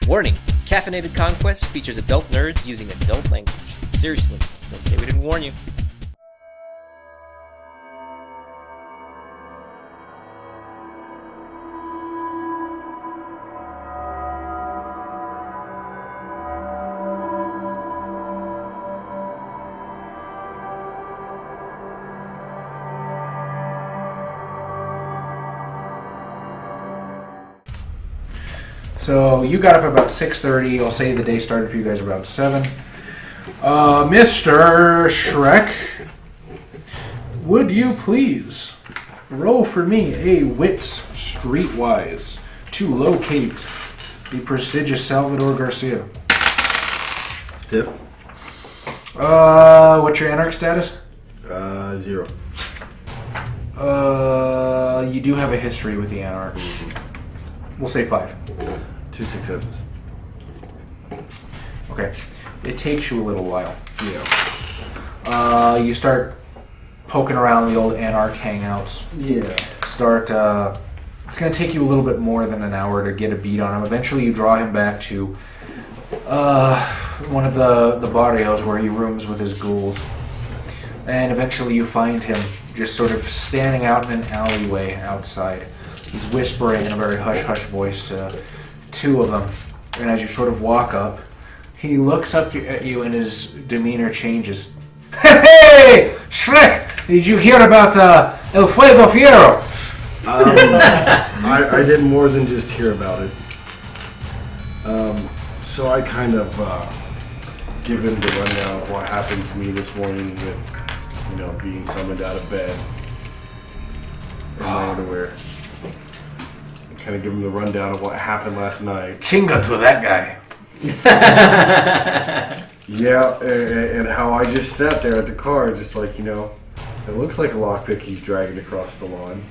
Warning, Caffeinated Conquest features adult nerds using adult language. Seriously, don't say we didn't warn you. So you got up about 6:30. I'll say the day started for you guys around 7. Mr. Shrek, would you please roll for me a wits streetwise to locate the prestigious Salvador Garcia? Tip. What's your anarch status? 0. You do have a history with the anarch. We'll say 5. 2 successes. Okay. It takes you a little while. Yeah. You start poking around the old Anarch hangouts. Yeah. It's going to take you a little bit more than an hour to get a beat on him. Eventually you draw him back to one of the barrios where he rooms with his ghouls. And eventually you find him just sort of standing out in an alleyway outside. He's whispering in a very hush-hush voice to 2 of them. And as you sort of walk up, he looks up at you and his demeanor changes. Hey! Shrek! Did you hear about El Fuego Fiero? I did more than just hear about it. So I kind of give him the rundown of what happened to me this morning with, being summoned out of bed in my underwear. Kind of give him the rundown of what happened last night. Chinga to that guy. Yeah, and how I just sat there at the car, just like, it looks like a lockpick he's dragging across the lawn.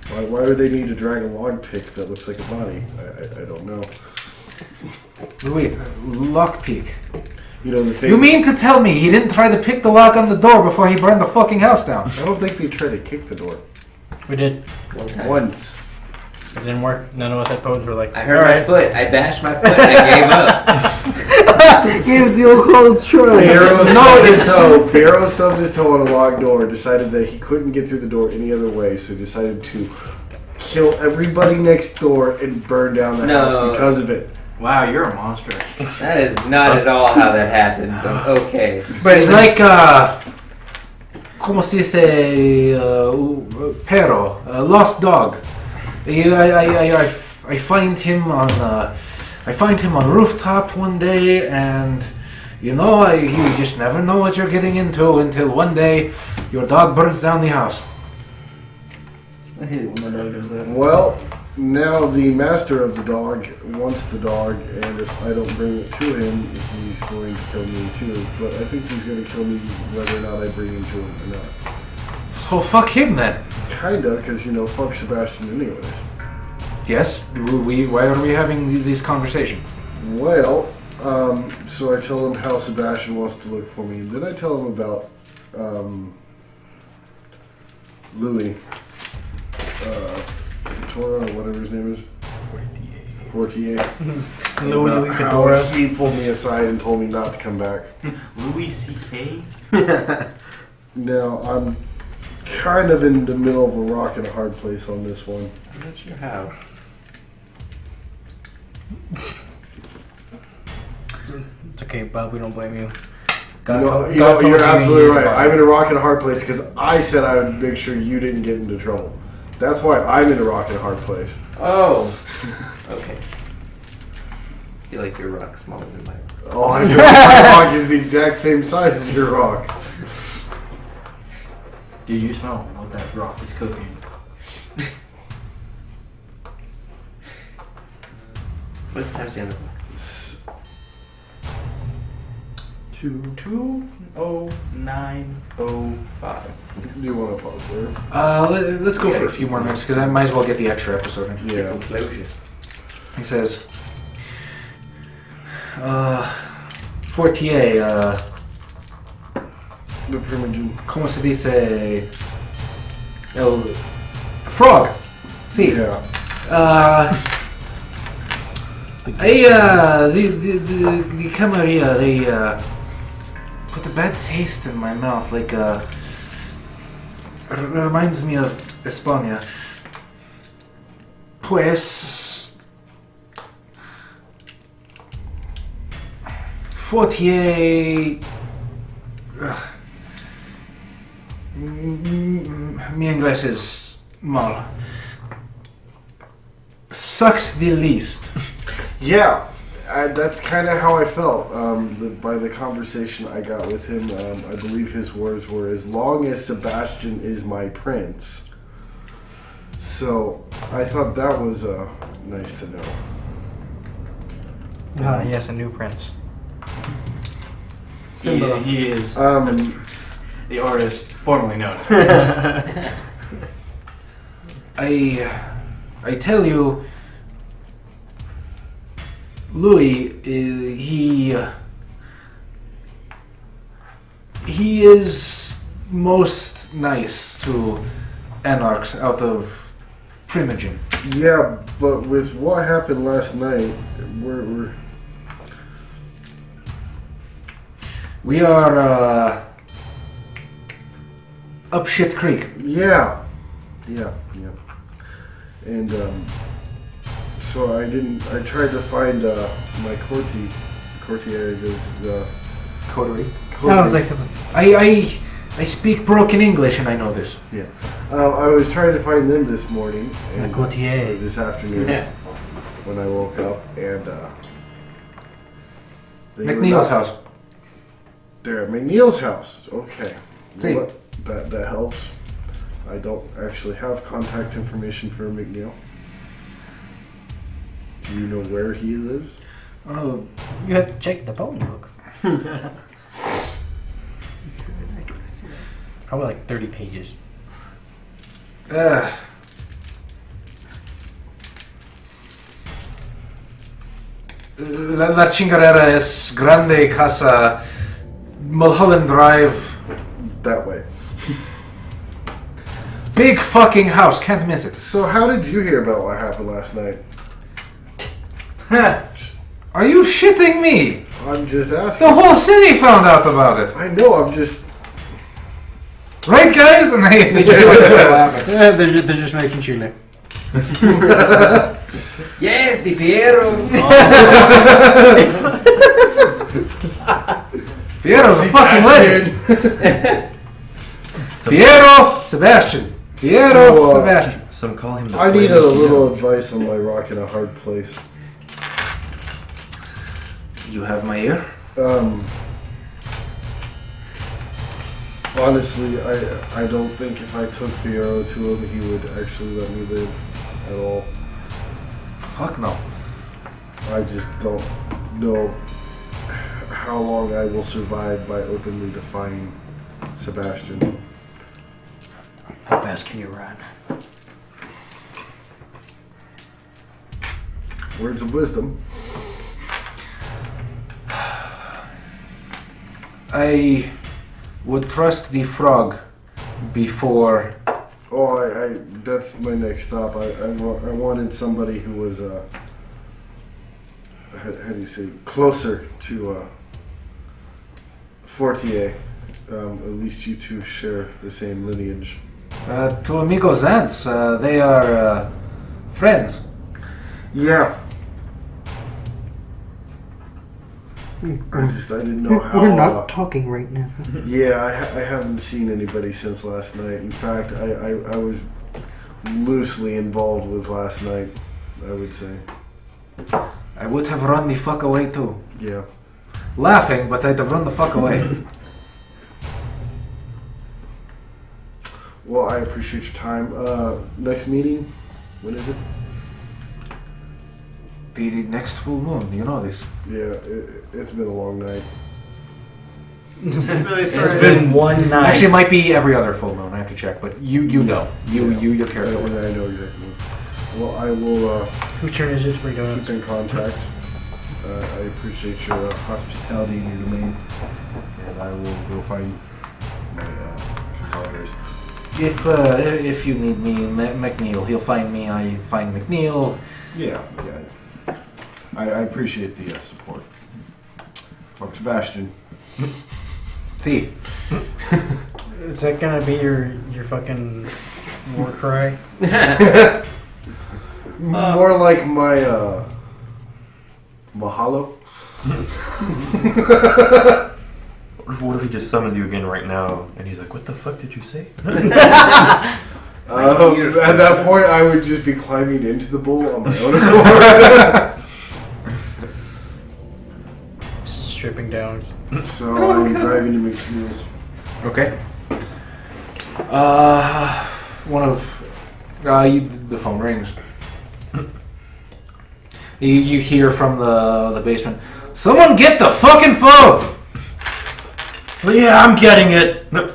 Why would they need to drag a lockpick that looks like a body? I don't know. Wait, lockpick. The thing. You mean to tell me he didn't try to pick the lock on the door before he burned the fucking house down? I don't think they tried to kick the door. We did. Once. It didn't work. None of us had codes. Were like, I hurt my foot. I bashed my foot and I gave up. Gave the old cold try. Pharaoh stubbed his toe on a locked door, decided that he couldn't get through the door any other way, so he decided to kill everybody next door and burn down the house because of it. wow, you're a monster. That is not at all how that happened, but okay. But it's like, como se dice, perro, lost dog. I find him on rooftop one day, and you just never know what you're getting into until one day your dog burns down the house. I hate it when my dog does that. Well, now the master of the dog wants the dog, and if I don't bring it to him, he's going to kill me too. But I think he's going to kill me whether or not I bring him to him or not. So fuck him then. Kinda, because, fuck Sebastian anyways. Yes, why are we having these conversations? Well, so I tell him how Sebastian wants to look for me. Then I tell him about Louis. Torah, or whatever his name is. 48. Louis Fedora. He pulled me aside and told me not to come back. Louis C.K. Now, I'm kind of in the middle of a rock and a hard place on this one. I'm not sure how. It's okay, Bob. We don't blame you. You're absolutely right. I'm in a rock and a hard place because I said I would make sure you didn't get into trouble. That's why I'm in a rock and a hard place. Oh. Okay. I feel like your rock's smaller than my rock. Oh, I know. My rock is the exact same size as your rock. Do you smell what that rock is cooking? What's the time stand? 2:09:05. Do you want to pause there? Let's go for a few more minutes because I might as well get the extra episode in. Get some closure. He says, Fortier, The primogen. ¿cómo se dice? El frog. Sí. Yeah. The Camarilla, they put a bad taste in my mouth, like reminds me of España. Pues Fortier. Mi inglés es mal. Sucks the least. Yeah, that's kind of how I felt by the conversation I got with him. I believe his words were, "As long as Sebastian is my prince." So I thought that was nice to know. Yes, a new prince. He is the artist formerly known. I tell you, Louis, he is most nice to anarchs out of Primogen. Yeah, but with what happened last night, We are up shit creek. yeah, and so I tried to find my courtier, the Coterie. I was like, I speak broken English and I know this. yeah. I was trying to find them this morning, and, courtier. or this afternoon when I woke up, and they were McNeil's not- house. They're at McNeil's house. Okay, See. well, that helps. I don't actually have contact information for McNeil. Do you know where he lives? Oh, You have to check the phone book. Probably like 30 pages. La chingadera es grande casa Mulholland Drive. That way. Big fucking house, can't miss it. So how did you hear about what happened last night? Are you shitting me? I'm just asking. The whole city found out about it. I know, I'm just... Right, guys? And they just laughing. Yeah, they're just making chile. Yes, the Fiero. Fiero's a fucking legend. Fiero, Sebastian. Fiero, So, Sebastian. Some call him the I needed a Flaming little Fiero. advice on my rock in a hard place. You have my ear? Honestly, I don't think if I took Fiero to him, he would actually let me live at all. Fuck no. I just don't know how long I will survive by openly defying Sebastian. How fast can you run? Words of wisdom. I would trust the frog before. Oh, I that's my next stop. I wanted somebody who was how do you say, closer to Fortier. At least you two share the same lineage. To amigos aunts, they are friends. Yeah. I didn't know how. We're not talking right now. Yeah, I haven't seen anybody since last night. In fact, I was loosely involved with last night, I would say. I would have run the fuck away too. Yeah. Laughing, but I'd have run the fuck away. Well, I appreciate your time. Next meeting, when is it? The next full moon, you know this. Yeah, it's been a long night. It's been one night. Actually, it might be every other full moon. I have to check, but you know, you're I careful. know exactly. Well, I will Whose turn is it for donuts? keep in contact. I appreciate your hospitality in your domain, and I will go find my competitors. If you need me, McNeil, he'll find me. I find McNeil. Yeah. I appreciate the support. Fuck Sebastian. See. Is that gonna be your fucking war cry? More like my mahalo. What if he just summons you again right now and he's like, what the fuck did you say? At that point, I would just be climbing into the bull on my own accord. Just stripping down. So I'm driving to McSnews. Okay. The phone rings. You hear from the basement, someone get the fucking phone! Yeah, I'm getting it. No.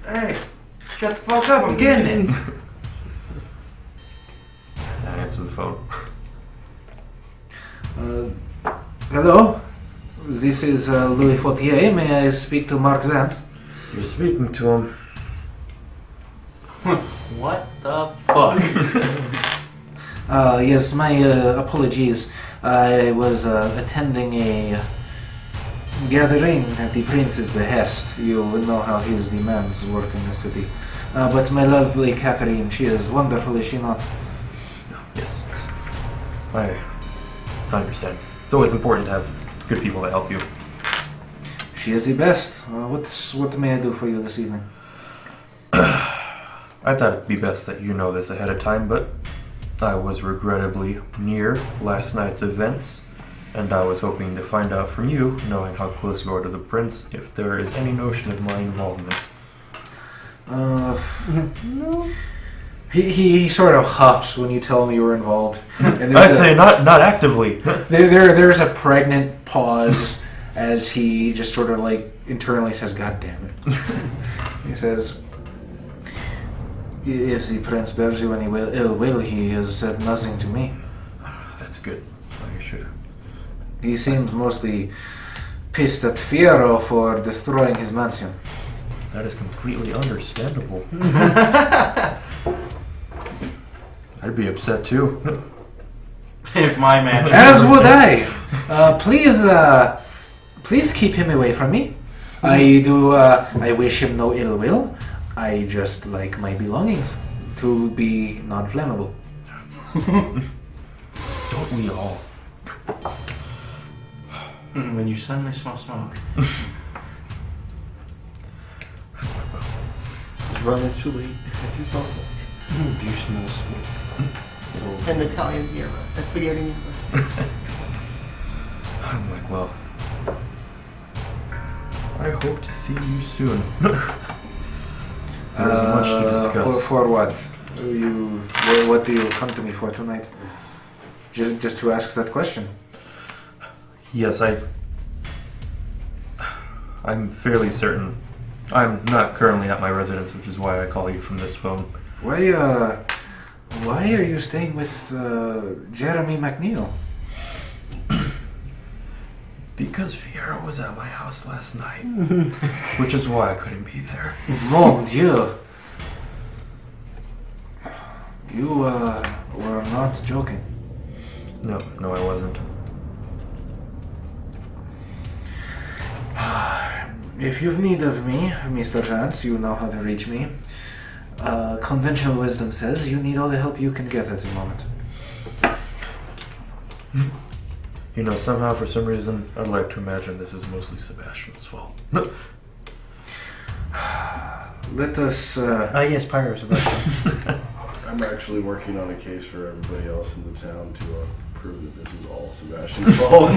Hey, shut the fuck up, I'm getting it. I answer the phone. Hello? This is Louis Fortier. May I speak to Mark Zantz? You're speaking to him. What the fuck? Yes, my apologies. I was attending a gathering at the prince's behest. You know how his demands work in the city. But my lovely Catherine, she is wonderful, is she not? Yes. I understand. It's always important to have good people to help you. She is the best. What may I do for you this evening? I thought it'd be best that you know this ahead of time, but I was regrettably near last night's events, and I was hoping to find out from you, knowing how close you are to the prince, if there is any notion of my involvement. No. He sort of huffs when you tell him you were involved. And I say not actively. there's a pregnant pause as he just sort of like internally says, "God damn it." He says, "If the prince bears you any ill will, he has said nothing to me. That's good. I should. He seems mostly pissed at Fierro for destroying his mansion." That is completely understandable. I'd be upset too. If my man. As would I. Please keep him away from me. I wish him no ill will. I just like my belongings to be non-flammable. Don't we all? When you suddenly smell smoke. Run, it's too late. Too soft. Do you smell smoke? An Italian era. That's spaghetti. I'm like, well, I hope to see you soon. There is much to discuss. For what? What do you come to me for tonight? Just to ask that question. Yes, I'm fairly certain. I'm not currently at my residence, which is why I call you from this phone. Why are you staying with Jeremy McNeil? Because Fiera was at my house last night, which is why I couldn't be there. Mon Dieu. You were not joking. No, I wasn't. If you've need of me, Mr. Rance, you know how to reach me. Conventional wisdom says you need all the help you can get at the moment. You know, somehow, for some reason, I'd like to imagine this is mostly Sebastian's fault. Let us... Yes, Pyro, Sebastian. I'm actually working on a case for everybody else in the town to prove that this is all Sebastian's fault.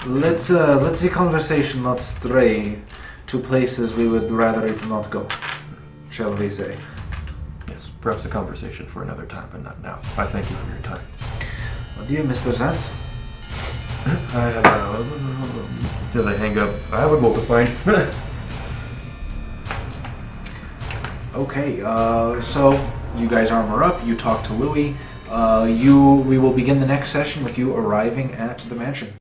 Let's the conversation not stray to places we would rather it not go, shall we say? Yes, perhaps a conversation for another time, but not now. I thank you for your time. Dear Mr. Zantz. Till I hang up, I have a goal to find. Okay, so you guys armor up, you talk to Louis. We will begin the next session with you arriving at the mansion.